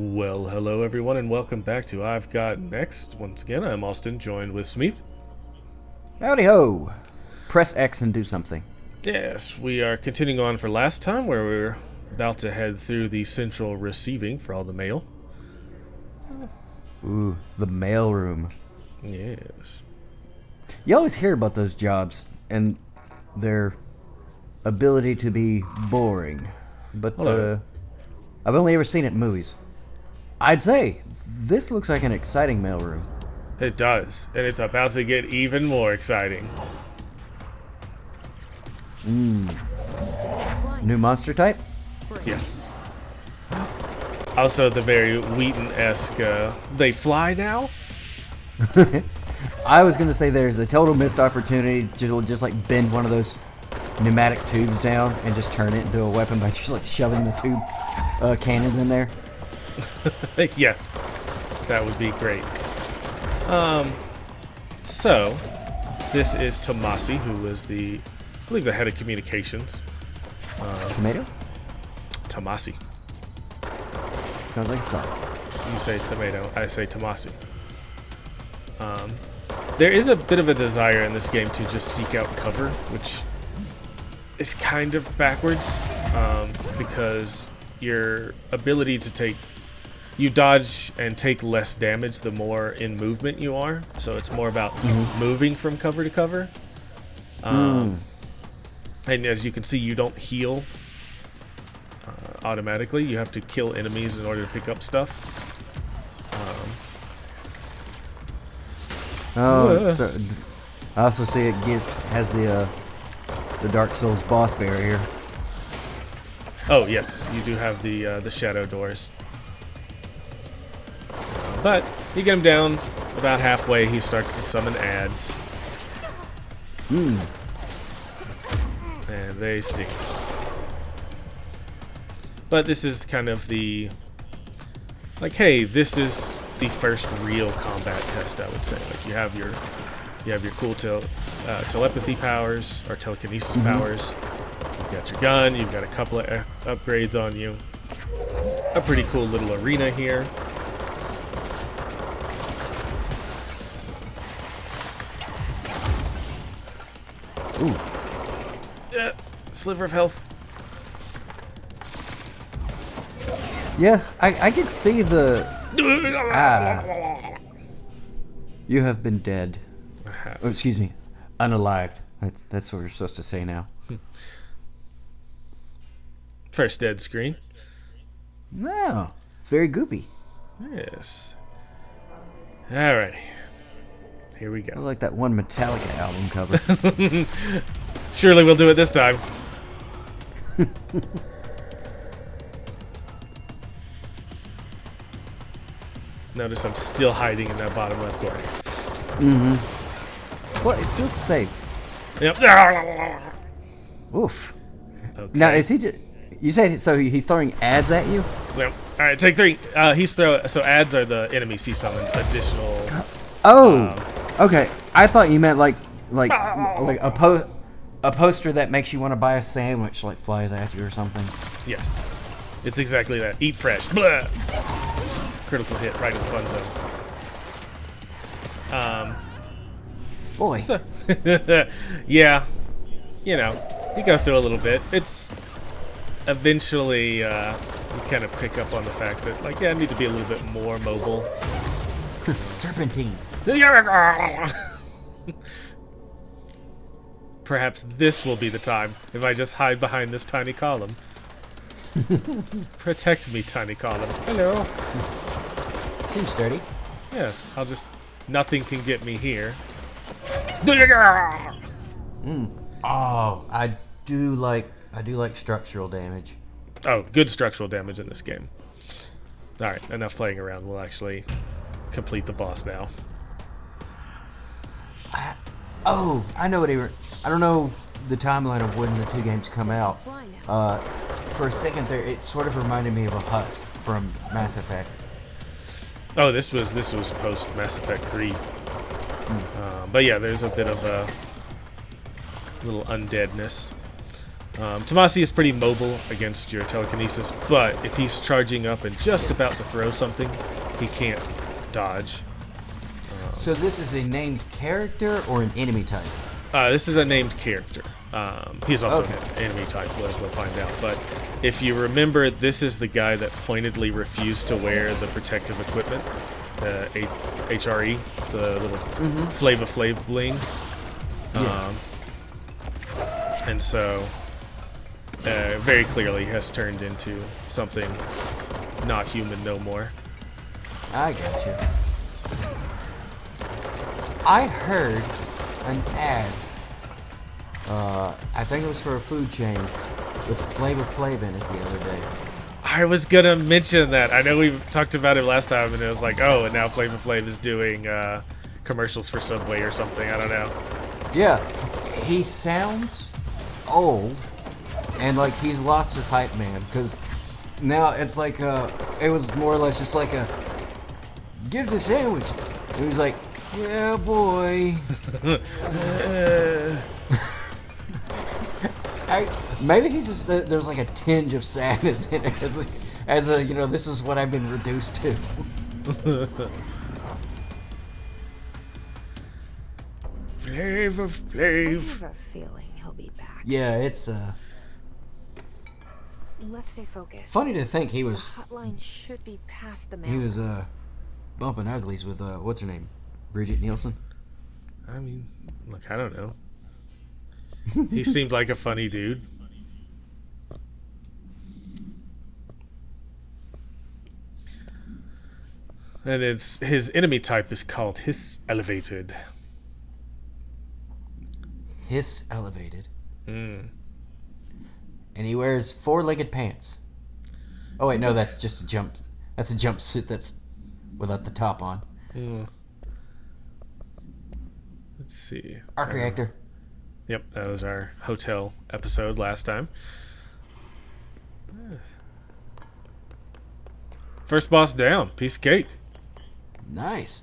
Well, hello everyone, and welcome back to I've Got Next. Once again, I'm Austin, joined with Smeeth. Howdy ho! Press X and do something. Yes, we are continuing on for last time, where we're about to head through the central receiving for all the mail. Ooh, the mail room. Yes. You always hear about those jobs and their ability to be boring, but I've only ever seen it in movies. I'd say this looks like an exciting mailroom. It does, and it's about to get even more exciting. New monster type? Yes. Also, the very Wheaton-esque, they fly now? I was gonna say there's a total missed opportunity to just like bend one of those pneumatic tubes down and just turn it into a weapon by just like shoving the tube cannons in there. Yes, that would be great. So, this is Tomasi, who is I believe the head of communications. Tomato? Tomasi. Sounds like a sauce. You say tomato, I say Tomasi. There is a bit of a desire in this game to just seek out cover, which is kind of backwards, because your ability to you dodge and take less damage the more in movement you are, so it's more about moving from cover to cover. And as you can see, you don't heal automatically. You have to kill enemies in order to pick up stuff. So, I also see it has the Dark Souls boss barrier. Oh yes, you do have the shadow doors. But you get him down about halfway, he starts to summon ads. And they sting. But this is kind of hey, this is the first real combat test, I would say. Like you have your cool telepathy powers or telekinesis powers. You've got your gun. You've got a couple of upgrades on you. A pretty cool little arena here. Ooh. Sliver of health. Yeah, I could see the... You have been dead. I have. Oh, excuse me. Unalived. That's what we're supposed to say now. First dead screen. No, it's very goopy. Yes. Alrighty. Here we I go. like that one Metallica album cover. Surely we'll do it this time. Notice I'm still hiding in that bottom left corner. Well, it feels safe. Yep. Oof. Okay. Now, is he just... You said so he's throwing ads at you? Yep. All right, take 3. So ads are the enemies he summoned. Additional. Oh. Okay. I thought you meant like a poster that makes you want to buy a sandwich like flies at you or something. Yes. It's exactly that. Eat fresh. Blah. Critical hit right in the fun zone. Boy. So yeah. You know, you go through a little bit. It's eventually you kind of pick up on the fact that I need to be a little bit more mobile. Serpentine. Perhaps this will be the time if I just hide behind this tiny column. Protect me, tiny column. Hello. Seems sturdy. Yes, nothing can get me here. Oh, I do like structural damage. Oh, good structural damage in this game. Alright, enough playing around. We'll actually complete the boss now. I know what I don't know the timeline of when the two games come out. For a second there, it sort of reminded me of a husk from Mass Effect. Oh, this was post Mass Effect 3. But yeah, there's a bit of a little undeadness. Tomasi is pretty mobile against your telekinesis, but if he's charging up and just about to throw something, he can't dodge. So this is a named character or an enemy type? This is a named character. He's also Okay. an enemy type, as we'll find out. But if you remember, this is the guy that pointedly refused to wear the protective equipment, the HRE, the little Flava Flav bling. Yeah. And so, very clearly has turned into something not human no more. I got you. I heard an ad. I think it was for a food chain with Flavor Flav in it the other day. I was gonna mention that. I know we talked about it last time, and it was like, oh, and now Flava Flav is doing commercials for Subway or something. I don't know. Yeah, he sounds old, and like he's lost his hype man. Because now it's like it was more or less just like a give the sandwich. He was like, yeah, boy. Maybe he just there's like a tinge of sadness in it as a you know, this is what I've been reduced to. Flavor I Flav. have a feeling he'll be back. Yeah, it's Let's stay focused. funny to think he The was hotline should be past the man. bumping uglies with what's her name, Bridget Nielsen. I mean, look, I don't know. He seemed like a funny dude. And his enemy type is called Hiss Elevated. Hiss elevated, Mm. and he wears four-legged pants. Oh wait, no, that's just a jump. That's a jumpsuit that's without the top on. Mm. Let's see. Arc reactor. Yep, that was our hotel episode last time. First boss down. Piece of cake. Nice.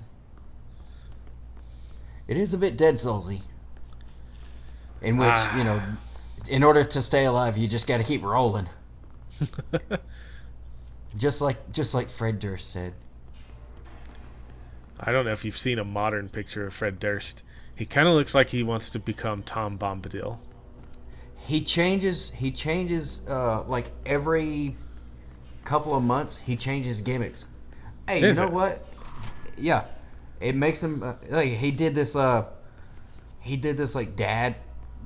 It is a bit Dead Soulsy. In which, you know, in order to stay alive, you just got to keep rolling. just like Fred Durst said. I don't know if you've seen a modern picture of Fred Durst. He kind of looks like he wants to become Tom Bombadil. He changes like every couple of months. He changes gimmicks. Hey, Is you know it? what? Yeah, it makes him like he did this like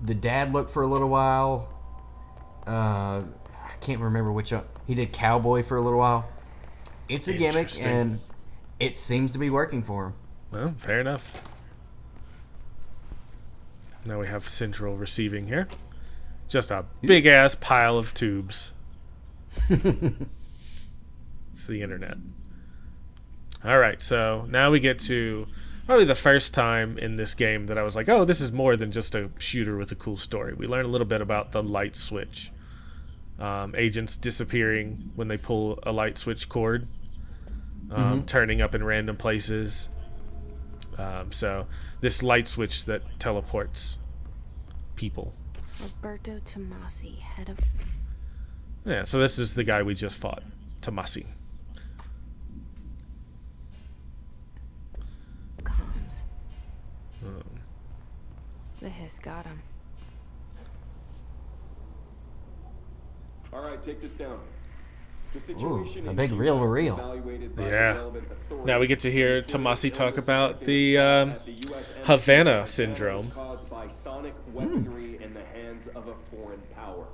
the dad look for a little while. I can't remember which he did cowboy for a little while. It's a gimmick, Interesting. and it seems to be working for him. Well, fair enough. Now we have central receiving here. Just a big ass pile of tubes. It's the internet. Alright, so now we get to probably the first time in this game that I was like, oh, this is more than just a shooter with a cool story. We learn a little bit about the light switch. Agents disappearing when they pull a light switch cord. Turning up in random places. So this light switch that teleports people. Roberto Tomasi, head of Yeah, so this is the guy we just fought, Tomasi. comms. The hiss got him. All right, take this down. The Ooh, situation a in big Cuba reel to has been reel. evaluated by the Yeah. relevant authorities. Now we get to hear The story Tomasi of talk illness about affecting the staff at the US Embassy Havana in Havana syndrome. was caused by sonic weaponry in the hands of a foreign power.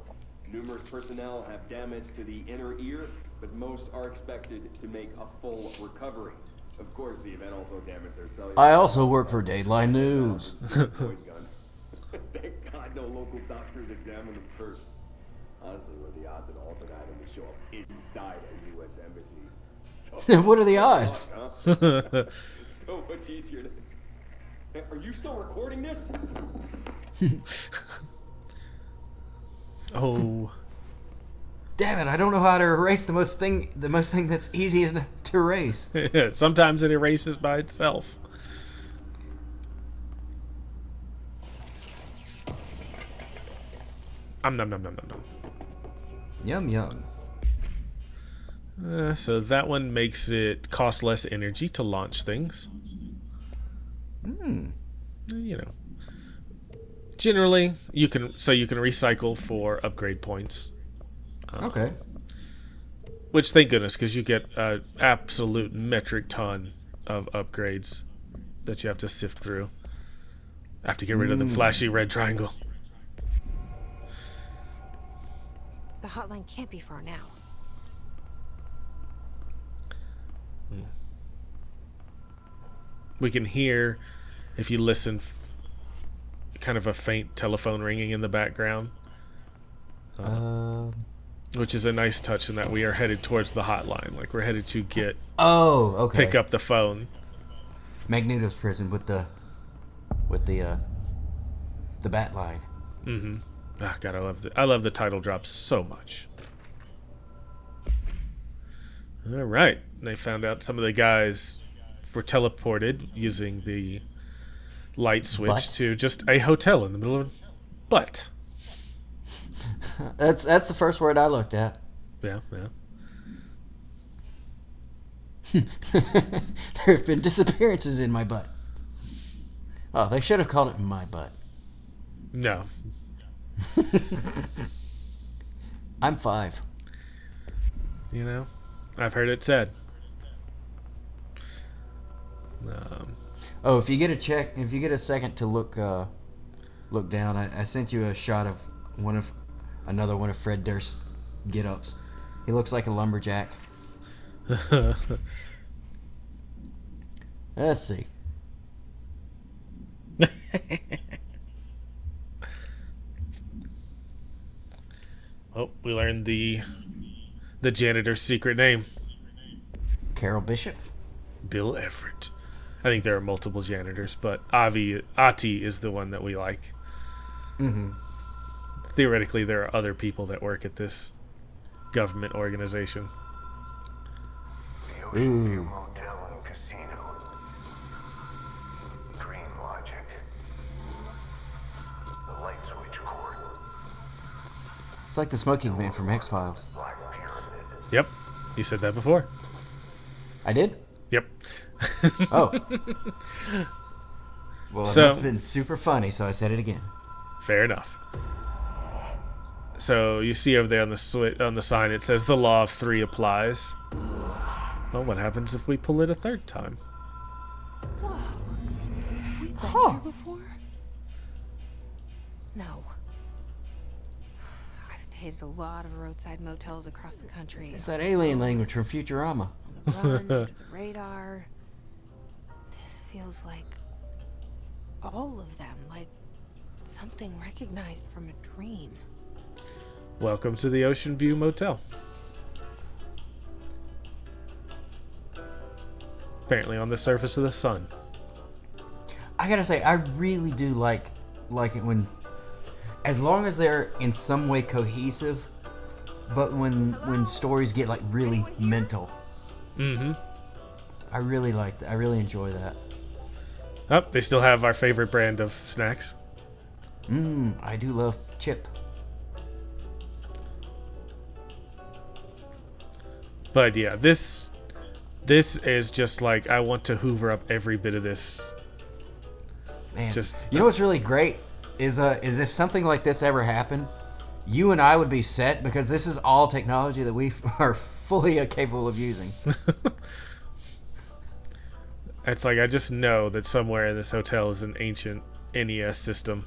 Numerous personnel have damage to the inner ear, but most are expected to make a full recovery. Of course, the event also damaged their cellular. I also work for Dateline News. Toys gun. Thank God no local doctors examined them first. Honestly, what are the odds an alternate item would show up inside a U.S. embassy? So What are the odds? huh? So much easier to... Hey, are you still recording this? Oh. Damn it! I don't know how to erase the most thing that's easiest to erase. Sometimes it erases by itself. Nom nom nom nom Yum yum. nom. So that one makes it cost less energy to launch things. You know. Generally, you can recycle for upgrade points. Okay. Which, thank goodness, because you get an absolute metric ton of upgrades that you have to sift through. I have to get rid of the flashy red triangle. The hotline can't be far now. We can hear, if you listen, kind of a faint telephone ringing in the background. Which is a nice touch in that we are headed towards the hotline. Like, we're headed to okay. pick up the phone. Magneto's prison with the bat line. Mm-hmm. Ah, God, I love the title drops so much. All right, they found out some of the guys were teleported using the light switch to just a hotel in the middle of butt. That's the first word I looked at. Yeah. There have been disappearances in my butt. Oh, they should have called it my butt. No. I'm 5. You know, I've heard it said. If you get a second to look down, I sent you a shot of another one of Fred Durst's get-ups. He looks like a lumberjack. Let's see. Oh, we learned the janitor's secret name. Carol Bishop? Bill Everett. I think there are multiple janitors, but Ati is the one that we like. Mm-hmm. Theoretically, there are other people that work at this government organization. The Ocean View Motel and Casino. Dream Logic. The Light Switch Court. It's like the smoking man from X-Files. Black Pyramid. Yep, you said that before. I did? Yep. Oh. Well, it So- must have been super funny, so I said it again. Fair enough. So you see over there on the sign, it says the law of 3 applies. Well, what happens if we pull it a third time? Whoa. Have we been here before? No. I've stayed at a lot of roadside motels across the country. It's that alien language from Futurama. On the run, under the radar. This feels like all of them, like something recognized from a dream. Welcome to the Ocean View Motel. Apparently on the surface of the sun. I gotta say, I really do like it when, as long as they're in some way cohesive, but when stories get like really mental. Mm-hmm. I really like that. I really enjoy that. Oh, they still have our favorite brand of snacks. I do love chip. But yeah, this is just like, I want to hoover up every bit of this. Man, Just- you know what's really great is if something like this ever happened, you and I would be set because this is all technology that we are fully capable of using. It's like, I just know that somewhere in this hotel is an ancient NES system.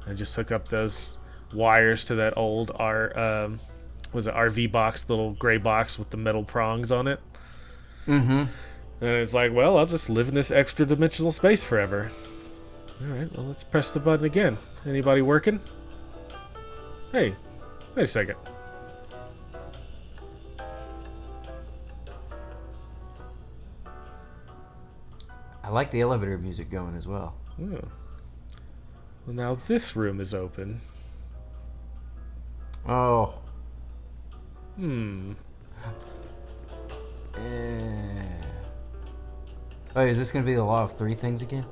I just hook up those wires to that old RV box, the little gray box with the metal prongs on it. Mm-hmm. And it's like, well, I'll just live in this extra dimensional space forever. Alright, well, let's press the button again. Anybody working? Hey, wait a second. I like the elevator music going as well. Oh. Well, now this room is open. Oh. Hmm. Oh, is this going to be the law of 3 things again?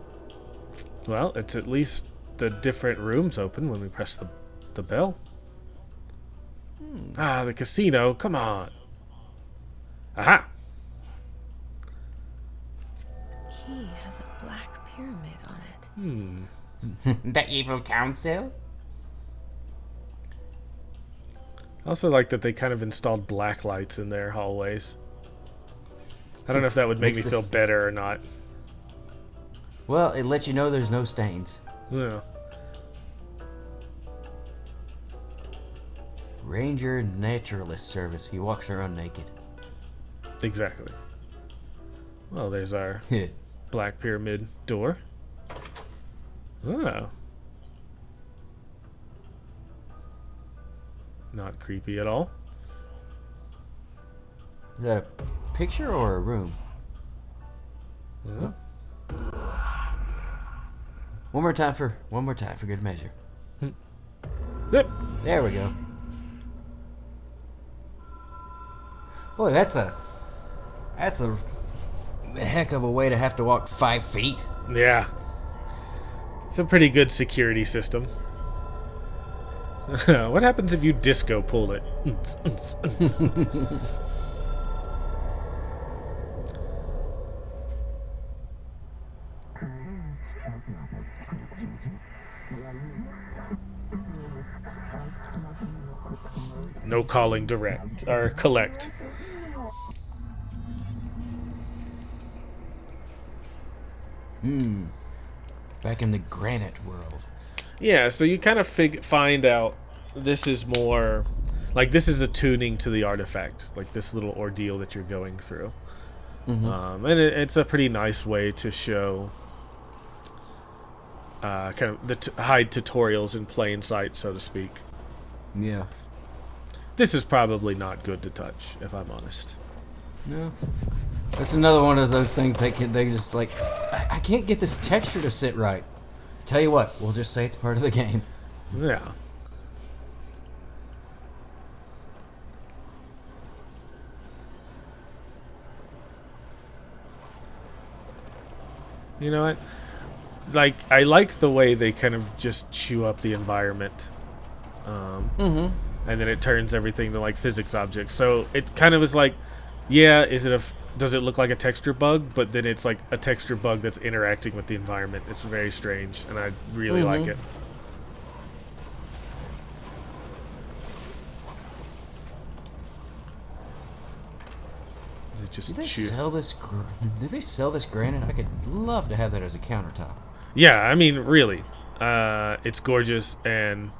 Well, it's at least the different rooms open when we press the bell. Ah, the casino. Come on. Aha. Key has a black pyramid on it. The evil council? I also like that they kind of installed black lights in their hallways. I don't know if that would make me Makes feel this- better or not. Well, it lets you know there's no stains. Yeah. Ranger Naturalist Service. He walks around naked. Exactly. Well, there's our Yeah. black pyramid door. Oh. Not creepy at all. Is that a picture or a room? Yeah. One more time for good measure. Yep. There we go. Boy, that's a heck of a way to have to walk 5 feet. Yeah. It's a pretty good security system. What happens if you disco pull it? No calling direct or collect. Back in the granite world. Yeah, so you kind of find out this is more like this is attuning to the artifact, like this little ordeal that you're going through. And it's a pretty nice way to show kind of the hide tutorials in plain sight, so to speak. Yeah. This is probably not good to touch, if I'm honest. No. That's another one of those things they just like, I can't get this texture to sit right. Tell you what, we'll just say it's part of the game. Yeah. You know what? Like, I like the way they kind of just chew up the environment. And then it turns everything to, like, physics objects. So it kind of is like, yeah, does it look like a texture bug? But then it's like a texture bug that's interacting with the environment. It's very strange, and I really like it. Does it just Do they chew? sell this? Do they sell this granite? I could love to have that as a countertop. Yeah, I mean, really. It's gorgeous, and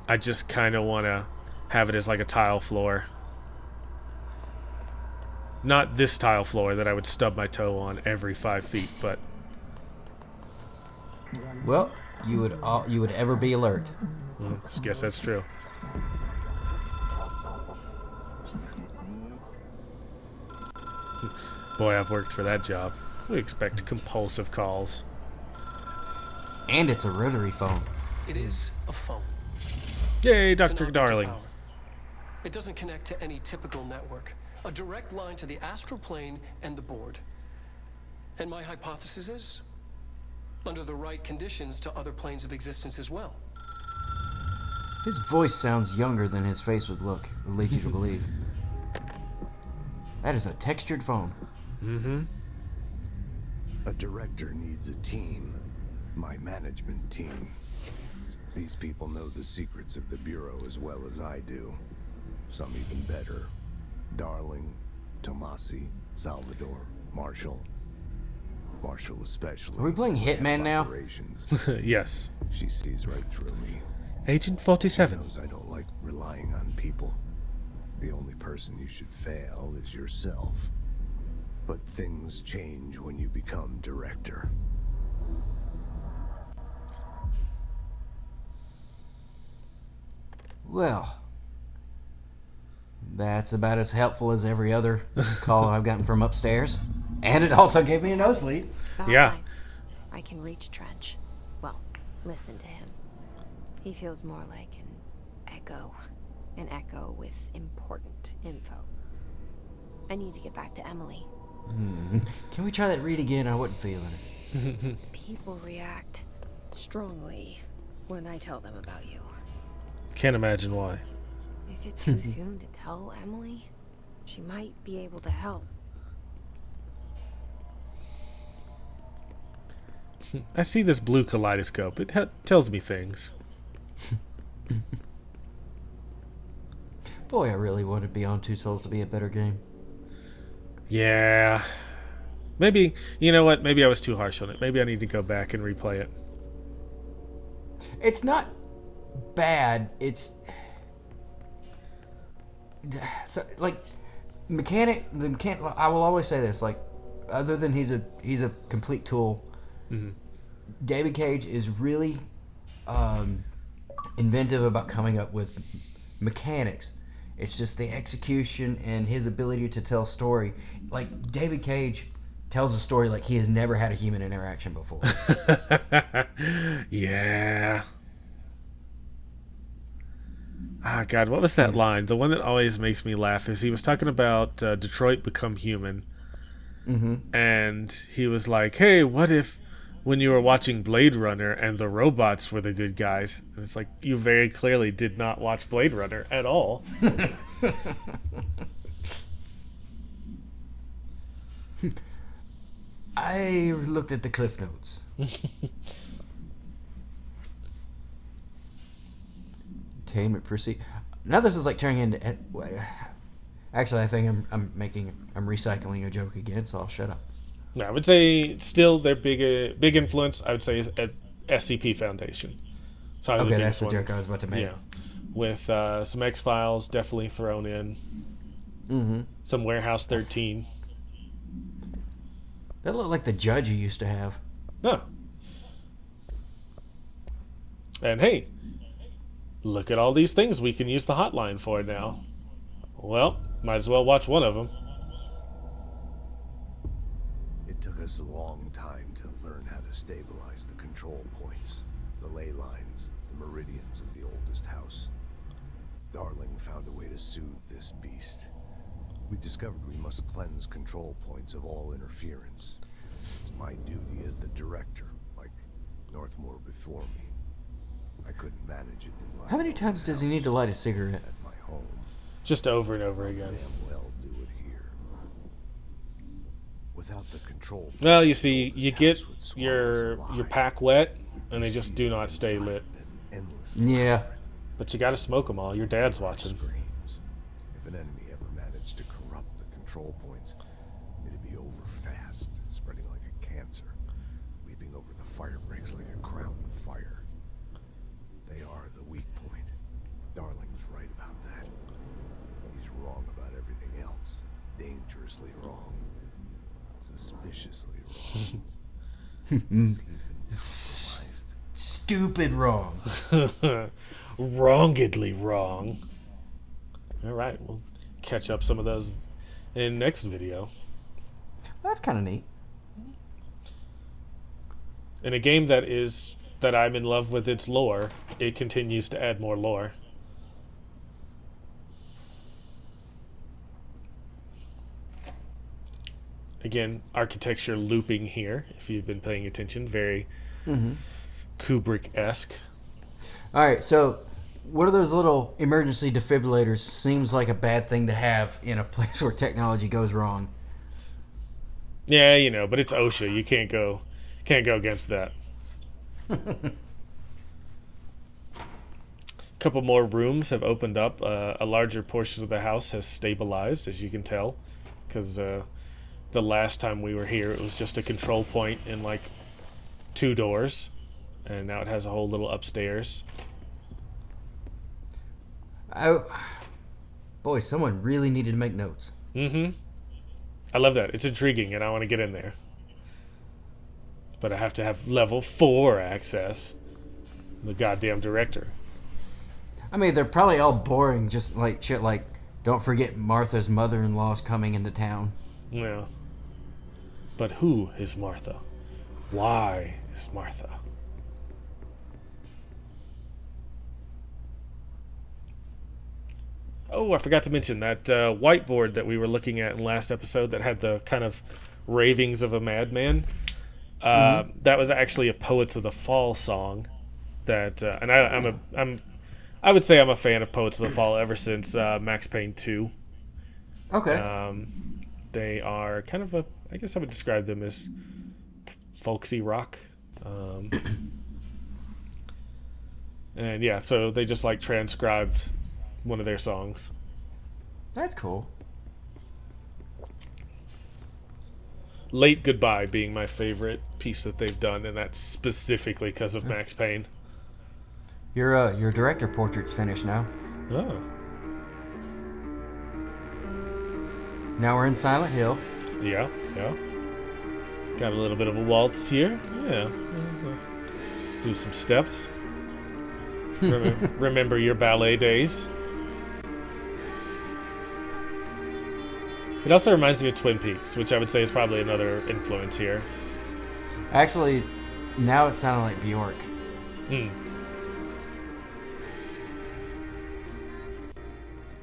I just kind of want to have it as like a tile floor. Not this tile floor that I would stub my toe on every 5 feet, but Well, you would ever be alert. I guess that's true. Boy, I've worked for that job. We expect compulsive calls. And it's a rotary phone. It is a phone. Yay, It's an Dr. object of Darling. power. It doesn't connect to any typical network. A direct line to the astral plane and the board. And my hypothesis is, under the right conditions, to other planes of existence as well. His voice sounds younger than his face would look, or lead you to believe. That is a textured phone. A director needs a team. My management team. These people know the secrets of the Bureau as well as I do. Some even better. Darling, Tomasi, Salvador, Marshall. Marshall especially. Are we playing Hitman now? Operations. Yes. She sees right through me. Agent 47. Knows I don't like relying on people. The only person you should fail is yourself. But things change when you become director. Well, that's about as helpful as every other call I've gotten from upstairs. And it also gave me a nosebleed. Yeah. Fine. I can reach Trench. Well, listen to him. He feels more like an echo with important info. I need to get back to Emily. Can we try that read again? I wasn't feeling it. People react strongly when I tell them about you. Can't imagine why. Is it too soon to tell Emily? She might be able to help. I see this blue kaleidoscope. It tells me things. Boy, I really wanted Beyond Two Souls to be a better game. Yeah. Maybe, you know what? Maybe I was too harsh on it. Maybe I need to go back and replay it. It's not bad. It's so like the mechanic. I will always say this. Like, other than he's a complete tool. Mm-hmm. David Cage is really inventive about coming up with mechanics. It's just the execution and his ability to tell story. Like, David Cage tells a story like he has never had a human interaction before. Yeah. Ah, God, what was that line? The one that always makes me laugh is he was talking about Detroit Become Human. Mm-hmm. And he was like, hey, what if when you were watching Blade Runner and the robots were the good guys? And it's like, you very clearly did not watch Blade Runner at all. I looked at the cliff notes. Entertainment proceed. Now this is like turning into. Actually, I think I'm recycling a joke again, so I'll shut up. No, I would say still their big influence. I would say is at SCP Foundation. Probably Okay, that's biggest the one. joke I was about to make. Yeah, with some X-Files definitely thrown in. Mm-hmm. Some Warehouse 13. That looked like the judge you used to have. No. And hey, look at all these things we can use the hotline for now. Well, might as well watch one of them. It took us a long time to learn how to stabilize the control points, the ley lines, the meridians of the oldest house. Darling found a way to soothe this beast. We discovered we must cleanse control points of all interference. It's my duty as the director, like Northmore before me. I couldn't manage it in my How many own times does he house, need to light a cigarette? at my home. Just over and over again. Damn well do it here. Without the control points, Well, you the see, oldest you get house would swallow us your alive. pack wet, and they We just see do it not stay inside lit. an endless Yeah. labyrinth. But you gotta smoke them all. Your dad's watching. Screams. If an enemy ever managed to corrupt the control points, it'd be over fast, spreading like a cancer, leaping over the fire breaks like a crown of fire. They are the weak point. Darling's right about that. He's wrong about everything else. Dangerously wrong. Suspiciously wrong. He's even compromised. Stupid wrong. Wrongedly wrong. Alright, we'll catch up some of those in next video. That's kind of neat. In a game that I'm in love with its lore, it continues to add more lore. Again, architecture looping here, if you've been paying attention. Very Kubrick-esque. All right, so what are those little emergency defibrillators? Seems like a bad thing to have in a place where technology goes wrong. Yeah, you know, but it's OSHA. You can't go against that. Couple more rooms have opened up. A larger portion of the house has stabilized, as you can tell, because the last time we were here, it was just a control point in like 2 doors, and now it has a whole little upstairs. Boy, someone really needed to make notes. Mm-hmm. I love that. It's intriguing, and I want to get in there. But I have to have level 4 access. The goddamn director. I mean, they're probably all boring, just like shit like, don't forget Martha's mother-in-law's coming into town. Yeah. But who is Martha? Why is Martha? Oh, I forgot to mention that whiteboard that we were looking at in last episode that had the kind of ravings of a madman. That was actually a Poets of the Fall song. That and I would say I'm a fan of Poets of the Fall ever since Max Payne 2. Okay. They are kind of a, I guess I would describe them as folksy rock. And yeah, so they just like transcribed one of their songs. That's cool. Late Goodbye being my favorite piece that they've done, and that's specifically because of Max Payne. Your director portrait's finished now. Oh. Now we're in Silent Hill. Yeah, yeah. Got a little bit of a waltz here. Yeah. Do some steps. Remember your ballet days. It also reminds me of Twin Peaks, which I would say is probably another influence here. Actually, now it sounded like Bjork.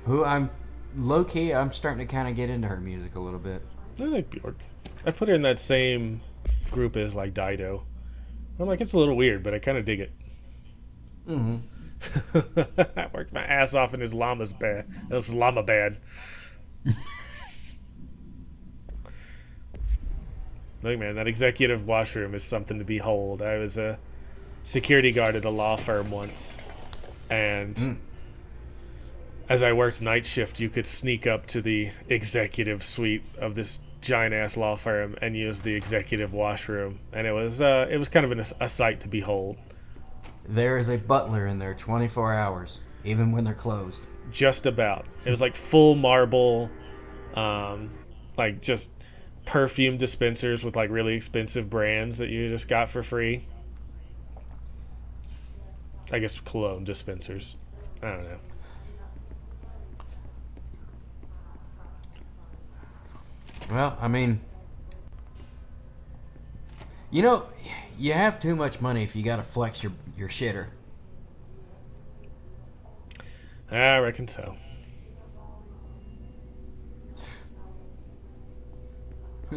Who I'm low-key, I'm starting to kind of get into her music a little bit. I like Bjork. I put her in that same group as like Dido. I'm like, it's a little weird, but I kind of dig it. I worked my ass off in Islamabad. Look, man, that executive washroom is something to behold. I was a security guard at a law firm once, and as I worked night shift, you could sneak up to the executive suite of this giant-ass law firm and use the executive washroom, and it was kind of a sight to behold. There is a butler in there 24 hours, even when they're closed. Just about. It was like full marble, like just perfume dispensers with like really expensive brands that you just got for free. I guess cologne dispensers. I don't know. Well, I mean, you know, you have too much money if you gotta flex your shitter. I reckon so.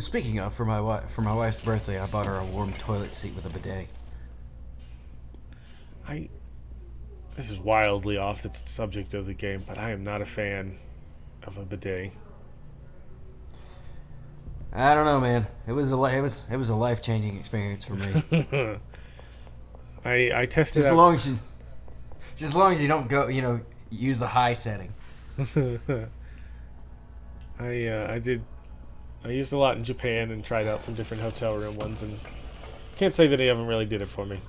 Speaking of, for my wife's birthday, I bought her a warm toilet seat with a bidet. This is wildly off the subject of the game, but I am not a fan of a bidet. I don't know, man. It was a life-changing experience for me. I tested just out. As long as you don't go, use the high setting. I used a lot in Japan and tried out some different hotel room ones, and can't say that any of them really did it for me.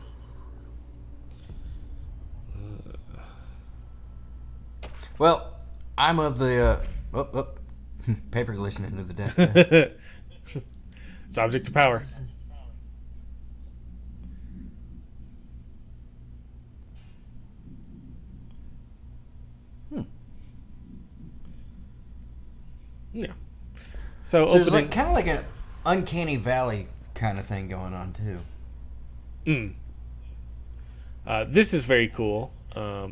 Well, I'm of the paper glistening into the desk. It's object of power. Yeah. So there's opening, kind of like an uncanny valley kind of thing going on too. This is very cool.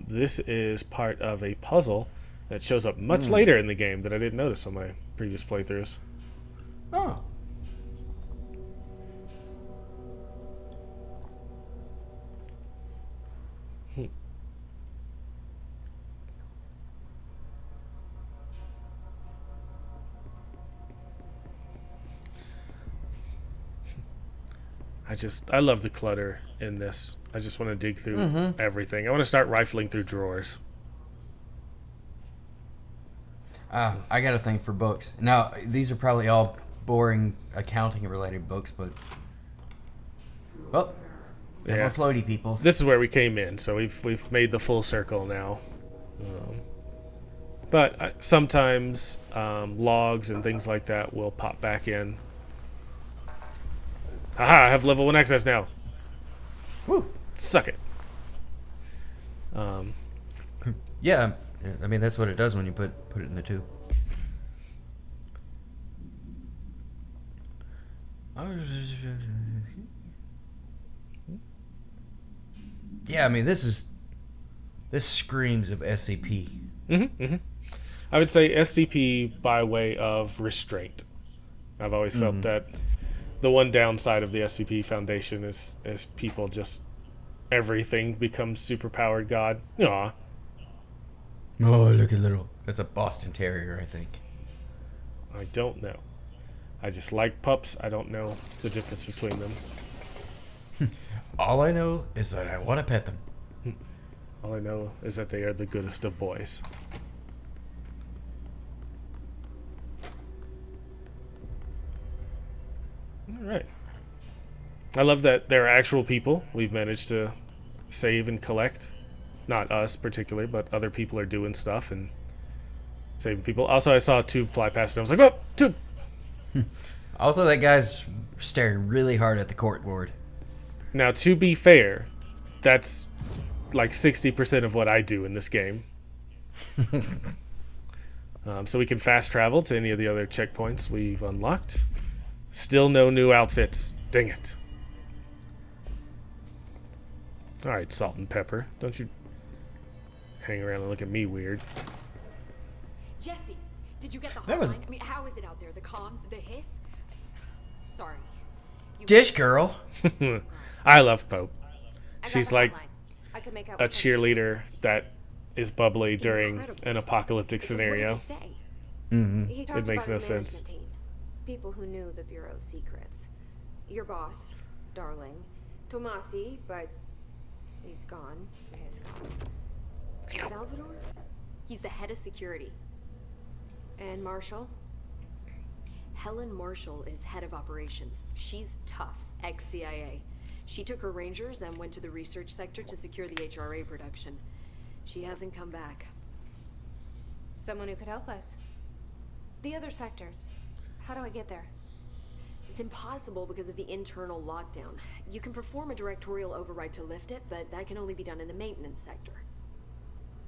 This is part of a puzzle that shows up much later in the game that I didn't notice on my previous playthroughs. Oh. I love the clutter in this. I just want to dig through everything. I want to start rifling through drawers. I got a thing for books. Now, these are probably all boring accounting-related books, but... Oh, yeah. More floaty people. This is where we came in, so we've made the full circle now. But sometimes logs and things like that will pop back in. Haha, I have level 1 access now. Woo! Suck it. Yeah, I mean, that's what it does when you put it in the tube. Yeah, I mean, this screams of SCP. I would say SCP by way of restraint. I've always felt that the one downside of the SCP Foundation is people just everything becomes super powered God. Aw. Oh, look at little. That's a Boston Terrier, I think. I don't know. I just like pups. I don't know the difference between them. All I know is that I want to pet them. All I know is that they are the goodest of boys. All right. I love that there are actual people we've managed to save and collect. Not us particularly, but other people are doing stuff and saving people. Also, I saw a tube fly past and I was like, oh, tube! Also, that guy's staring really hard at the corkboard. Now, to be fair, that's like 60% of what I do in this game. So we can fast travel to any of the other checkpoints we've unlocked. Still no new outfits. Dang it. Alright, Salt and Pepper. Don't you hang around and look at me weird. Jesse, did you get the hotline? That was- I mean, how is it out there? The comms, the hiss? Sorry. Dish girl. I love Pope. I got She's the like hotline. I could make out a what she said. cheerleader that is bubbly during Incredible. an apocalyptic What scenario. did he say? Mm-hmm. He talked makes about no his sense. management team. People who knew the Bureau's secrets. Your boss, Darling. Tomasi, but he's gone. He's gone. Salvador? He's the head of security. And Marshall? Helen Marshall is head of operations. She's tough, ex-CIA. She took her rangers and went to the research sector to secure the HRA production. She hasn't come back. Someone who could help us. The other sectors. How do I get there? It's impossible because of the internal lockdown. You can perform a directorial override to lift it, but that can only be done in the maintenance sector.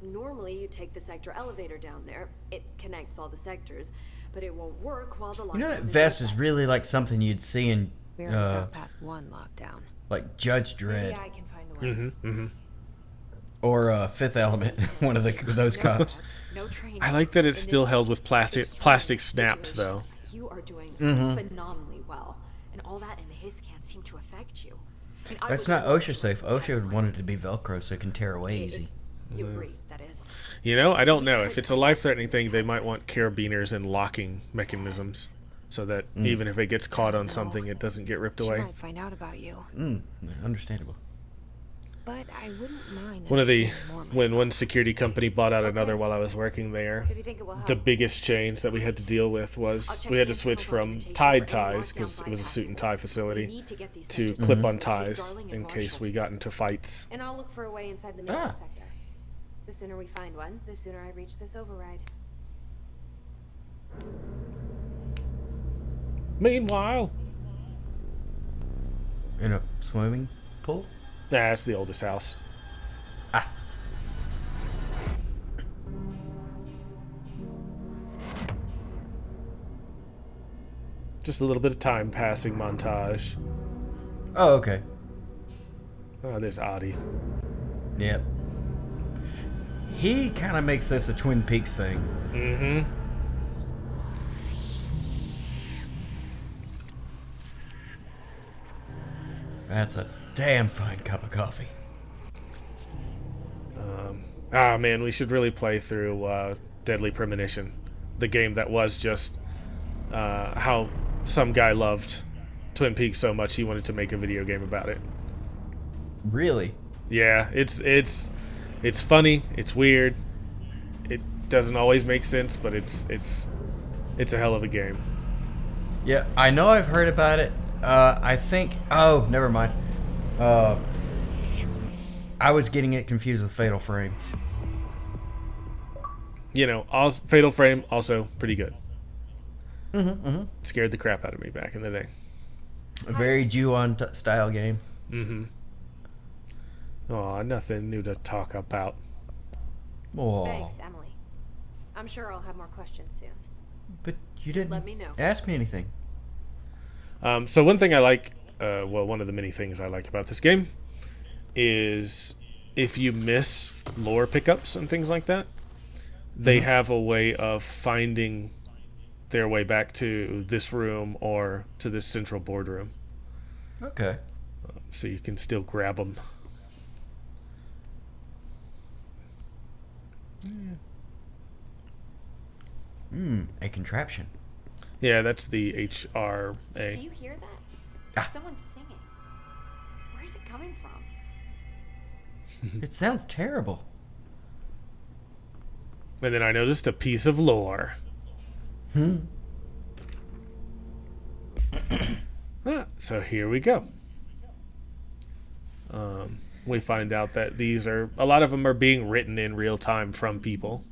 Normally, you take the sector elevator down there. It connects all the sectors, but it won't work while the lockdown You know that is vest in is effect. really like something you'd see in, We already got past one lockdown. like Judge Maybe Dredd I can find a way. or Fifth Element. One of those cops. No training. I like that it's In still this held with plastic extreme snaps, situation, though. You are doing Mm-hmm. phenomenally well, and all that in the hiss can't seem to affect you. I mean, I That's would not love OSHA to safe. run some OSHA tests would want it to be Velcro so it can tear away if easy. You agree, that is. You know, I don't know. If it's a life-threatening thing, they might want carabiners and locking mechanisms so that even if it gets caught on something, it doesn't get ripped She away. might find out about you. Understandable. But I wouldn't mind One of the understanding more when myself. one security company bought out another while I was working there, If you think it will help. the biggest change that we had to deal with I'll was check we had the to switch internal from documentation tied for any ties lockdown because it was a suit and bypasses. tie We facility need to get these to sectors clip-on open. ties Darling and in case Marshall. we got into fights. And I'll look for a way inside the maintenance sector. The sooner we find one, the sooner I reach this override. Meanwhile, In a swimming pool? that's the oldest house. Ah. Just a little bit of time passing montage. Oh, okay. Oh, there's Adi. Yep. He kind of makes this a Twin Peaks thing. Mm-hmm. That's a damn fine cup of coffee. Ah, man, we should really play through Deadly Premonition, the game that was just how some guy loved Twin Peaks so much he wanted to make a video game about it. Really? Yeah, it's funny, it's weird, it doesn't always make sense, but it's a hell of a game. Yeah, I know I've heard about it. I think... Oh, never mind. I was getting it confused with Fatal Frame. You know, Fatal Frame also pretty good. It scared the crap out of me back in the day. A very Ju-on style game. Aw, nothing new to talk about. Oh, Thanks, Emily. I'm sure I'll have more questions soon. but you Just didn't let me know. ask me anything. So one thing I like, one of the many things I like about this game is if you miss lore pickups and things like that, they have a way of finding their way back to this room or to this central boardroom. Okay. So you can still grab them. A contraption. Yeah, that's the HRA. Do you hear that? Ah. Someone's singing. Where's it coming from? It sounds terrible. And then I noticed a piece of lore. So here we go. We find out that a lot of them are being written in real time from people.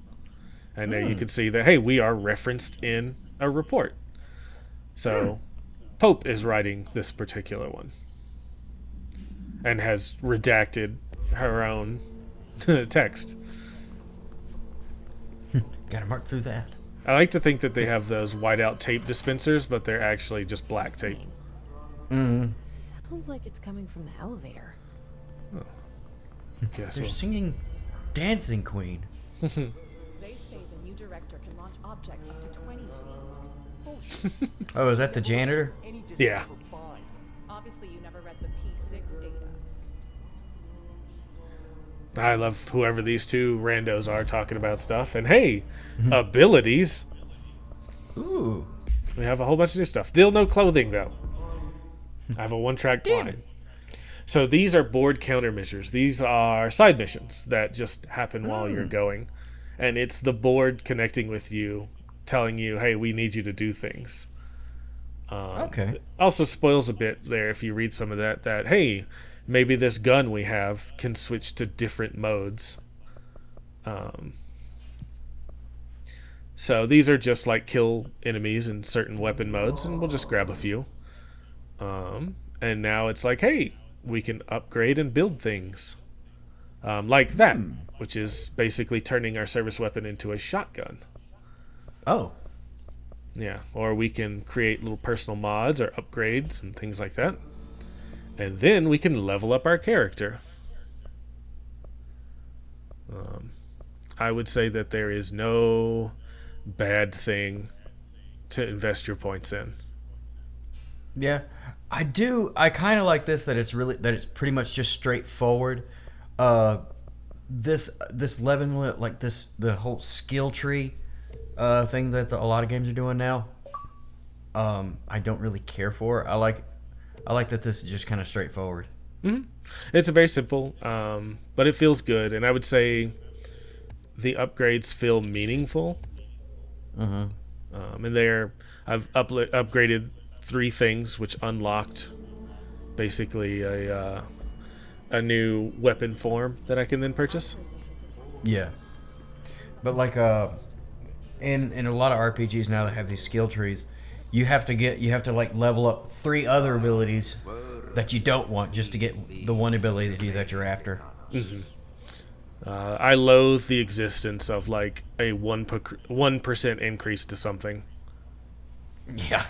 And there you can see that, hey, we are referenced in a report. So Pope is writing this particular one. And has redacted her own text. Gotta mark through that. I like to think that they have those whiteout tape dispensers, but they're actually just black tape. Sounds like it's coming from the elevator. Guess They're we'll- singing Dancing Queen. They say the new director can launch objects up to 20 feet. Bullshit. Oh, is that the janitor? Any distance Yeah. over 5. Obviously, you never read the P6 data. I love whoever these two randos are talking about stuff. And hey, abilities. Ooh. We have a whole bunch of new stuff. Still no clothing, though. I have a one-track blind. So these are board countermeasures. These are side missions that just happen while you're going. And it's the board connecting with you, telling you, hey, we need you to do things. Okay. Also spoils a bit there if you read some of that, hey, maybe this gun we have can switch to different modes. So these are just like kill enemies in certain weapon modes, and we'll just grab a few. And now it's like, hey, we can upgrade and build things. Like that, which is basically turning our service weapon into a shotgun. Oh. Yeah, or we can create little personal mods or upgrades and things like that. And then we can level up our character. I would say that there is no bad thing to invest your points in. Yeah. I kind of like this, that it's pretty much just straightforward. This level, like the whole skill tree thing that a lot of games are doing now, I don't really care for. I like that this is just kind of straightforward. It's a very simple, but it feels good, and I would say the upgrades feel meaningful. And I've upgraded 3 things, which unlocked basically a new weapon form that I can then purchase. Yeah. But like in a lot of RPGs now that have these skill trees, you have to like level up 3 other abilities that you don't want just to get the one ability that you're after. I loathe the existence of like a 1% increase to something. Yeah.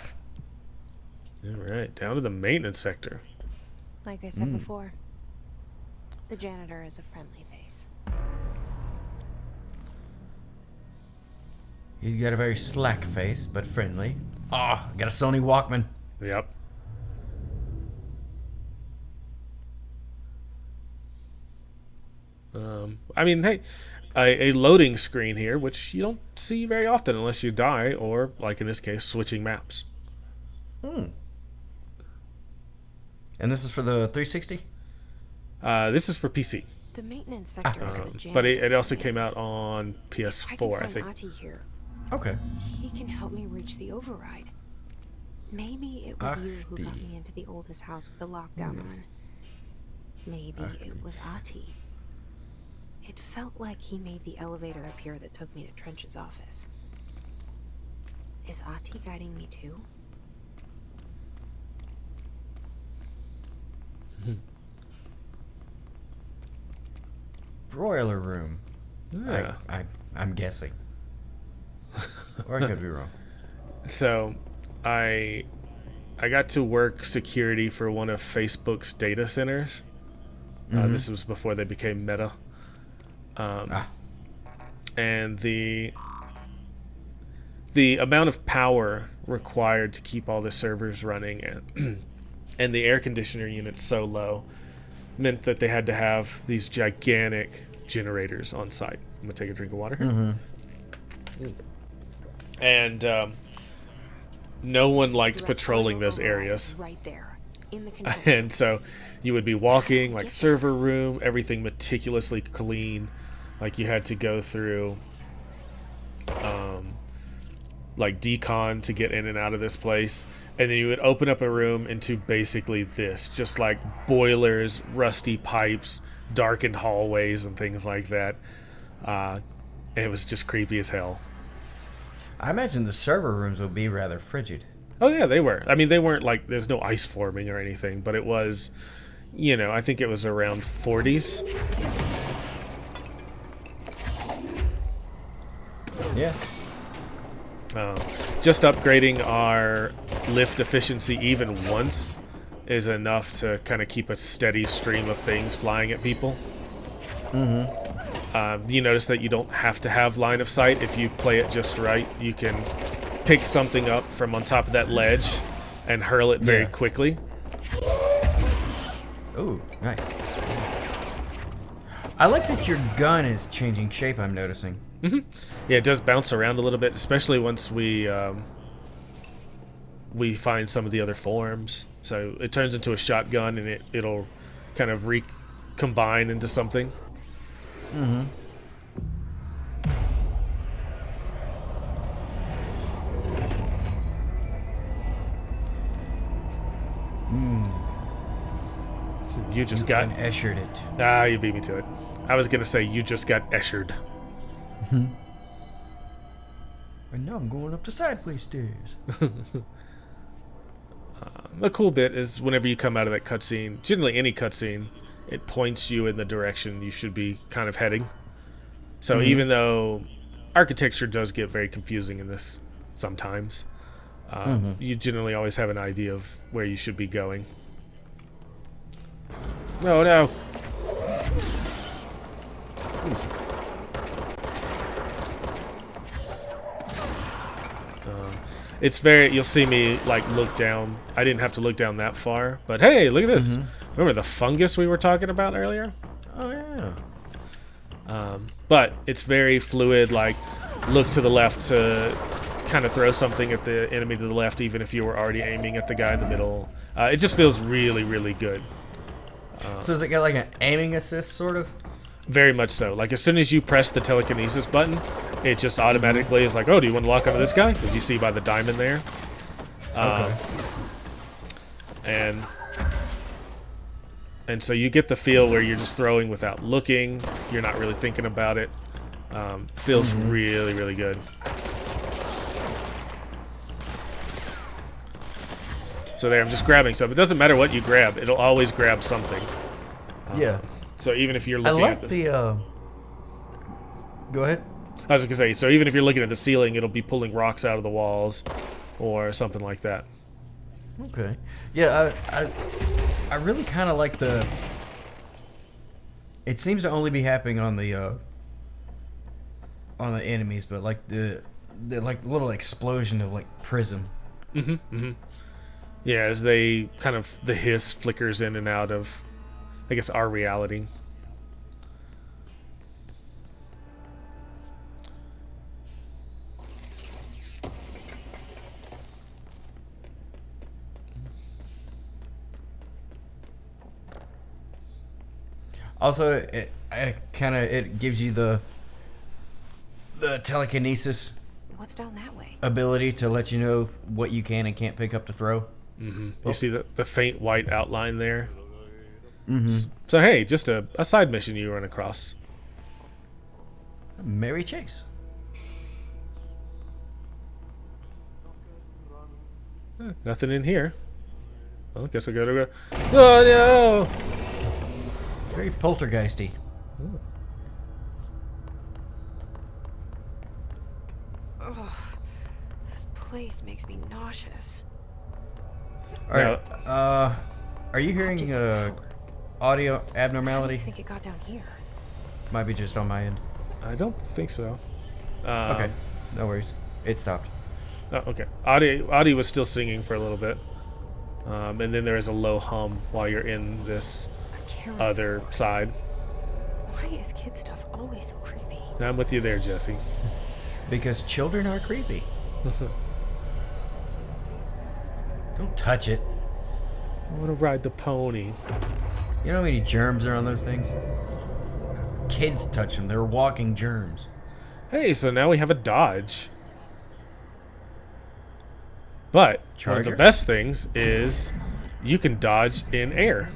All right, down to the maintenance sector. Like I said before, the janitor is a friendly face. He's got a very slack face, but friendly. Got a Sony Walkman. Yep. I mean, hey, a loading screen here, which you don't see very often unless you die, or, like in this case, switching maps. And this is for the 360? This is for PC. The maintenance sector is the janitor. But it also came out on I PS4, can I find think. Ahti here. Okay. He can help me reach the override. Maybe it was you who got me into the oldest house with the lockdown on. Maybe it was Ahti. It felt like he made the elevator appear that took me to Trench's office. Is Ahti guiding me too? Broiler room. Yeah. I'm guessing. Or I could be wrong. So, I got to work security for one of Facebook's data centers. This was before they became Meta. And the amount of power required to keep all the servers running and the air conditioner units so low meant that they had to have these gigantic generators on site. I'm gonna take a drink of water here. And no one liked Directorial patrolling those override areas. right there in the control room. And so you would be walking, like, server room, everything meticulously clean. Like, you had to go through, like, decon to get in and out of this place. And then you would open up a room into basically this. Just, like, boilers, rusty pipes, darkened hallways, and things like that. It was just creepy as hell. I imagine the server rooms will be rather frigid. Oh, yeah, they were. I mean, they weren't, like, there's no ice forming or anything, but it was, you know, I think it was around 40s. Yeah. Just upgrading our lift efficiency even once is enough to kind of keep a steady stream of things flying at people. You notice that you don't have to have line of sight if you play it just right. You can pick something up from on top of that ledge and hurl it very quickly. Ooh, nice. I like that your gun is changing shape, I'm noticing. Yeah, it does bounce around a little bit, especially once we find some of the other forms. So it turns into a shotgun, and it'll kind of recombine into something. You just got Eshered it. Ah, you beat me to it. I was gonna say you just got eshered. And now I'm going up the sideways stairs. A cool bit is whenever you come out of that cutscene, generally any cutscene, it points you in the direction you should be kind of heading. So even though architecture does get very confusing in this sometimes, you generally always have an idea of where you should be going. Oh no! It's very, you'll see me like look down. I didn't have to look down that far, but hey, look at this. Remember the fungus we were talking about earlier? Oh, yeah. But it's very fluid, like look to the left to kind of throw something at the enemy to the left, even if you were already aiming at the guy in the middle. It just feels really, really good. So does it get like an aiming assist, sort of? Very much so. Like as soon as you press the telekinesis button, it just automatically is like, oh, do you want to lock onto this guy? As you see by the diamond there. Okay. And so you get the feel where you're just throwing without looking. You're not really thinking about it. Feels really, really good. So there, I'm just grabbing stuff. It doesn't matter what you grab. It'll always grab something. Yeah. So even if you're I looking like at this... the, Go ahead. I was going to say, so even if you're looking at the ceiling, it'll be pulling rocks out of the walls or something like that. Okay. Yeah, I really kind of like the... It seems to only be happening on the enemies, but like the like little explosion of like prism. Yeah, as they kind of, the hiss flickers in and out of, I guess, our reality. Also, it gives you the telekinesis What's down that way? ability to let you know what you can and can't pick up to throw. You see the faint white outline there? So hey, just a side mission you run across. Merry chase. Nothing in here. Well, guess I'll go. Oh no! Very poltergeisty. Ugh, this place makes me nauseous. All right. Are you hearing audio How do abnormality? you think it got down here? Might be just on my end. I don't think so. Okay, no worries. It stopped. Oh, okay. Audie was still singing for a little bit. And then there is a low hum while you're in this other side. Why is kid stuff always so creepy? I'm with you there, Jesse. Because children are creepy. Don't touch it. I want to ride the pony. You know how many germs are on those things? Kids touch them. They're walking germs. Hey, so now we have a dodge. But one of the Charger? best things is you can dodge in air.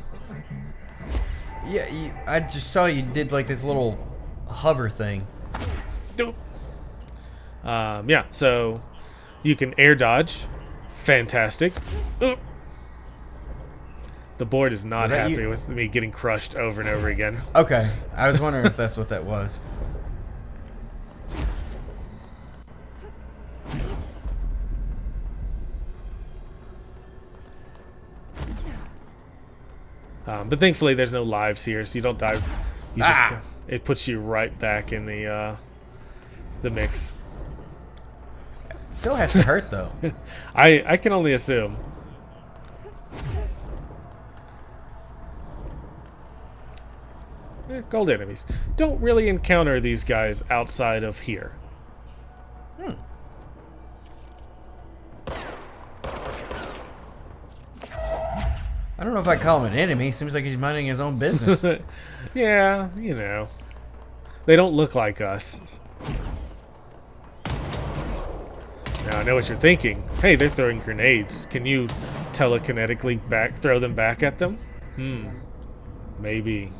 Yeah, I just saw you did like this little hover thing. Doop. Yeah, so you can air dodge. Fantastic. Oop. The board is not Was that happy you? with me getting crushed over and over again. Okay, I was wondering if that's what that was. But thankfully, there's no lives here, so you don't die. You just it puts you right back in the mix. Still has to hurt though. I can only assume. Gold enemies. Don't really encounter these guys outside of here. I don't know if I call him an enemy. Seems like he's minding his own business. Yeah, you know. They don't look like us. Now I know what you're thinking. Hey, they're throwing grenades. Can you telekinetically throw them back at them? Maybe.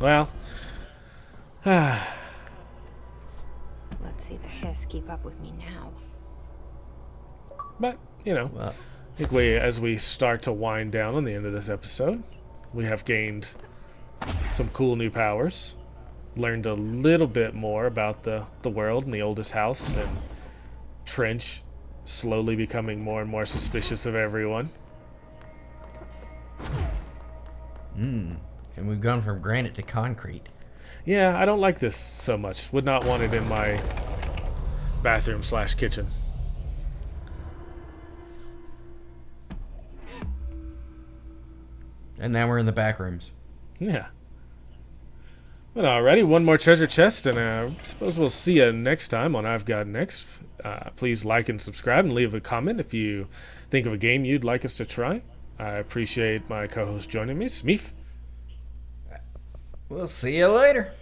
Well. Let's see the hiss keep up with me now. But, you know, Well, I think as we start to wind down on the end of this episode, we have gained some cool new powers, learned a little bit more about the world and the oldest house, and Trench slowly becoming more and more suspicious of everyone. and we've gone from granite to concrete. Yeah, I don't like this so much. Would not want it in my bathroom/kitchen. And now we're in the back rooms. Yeah. But alrighty, one more treasure chest, and I suppose we'll see you next time on I've Got Next. Please like and subscribe and leave a comment if you think of a game you'd like us to try. I appreciate my co-host joining me, Smeef. We'll see you later.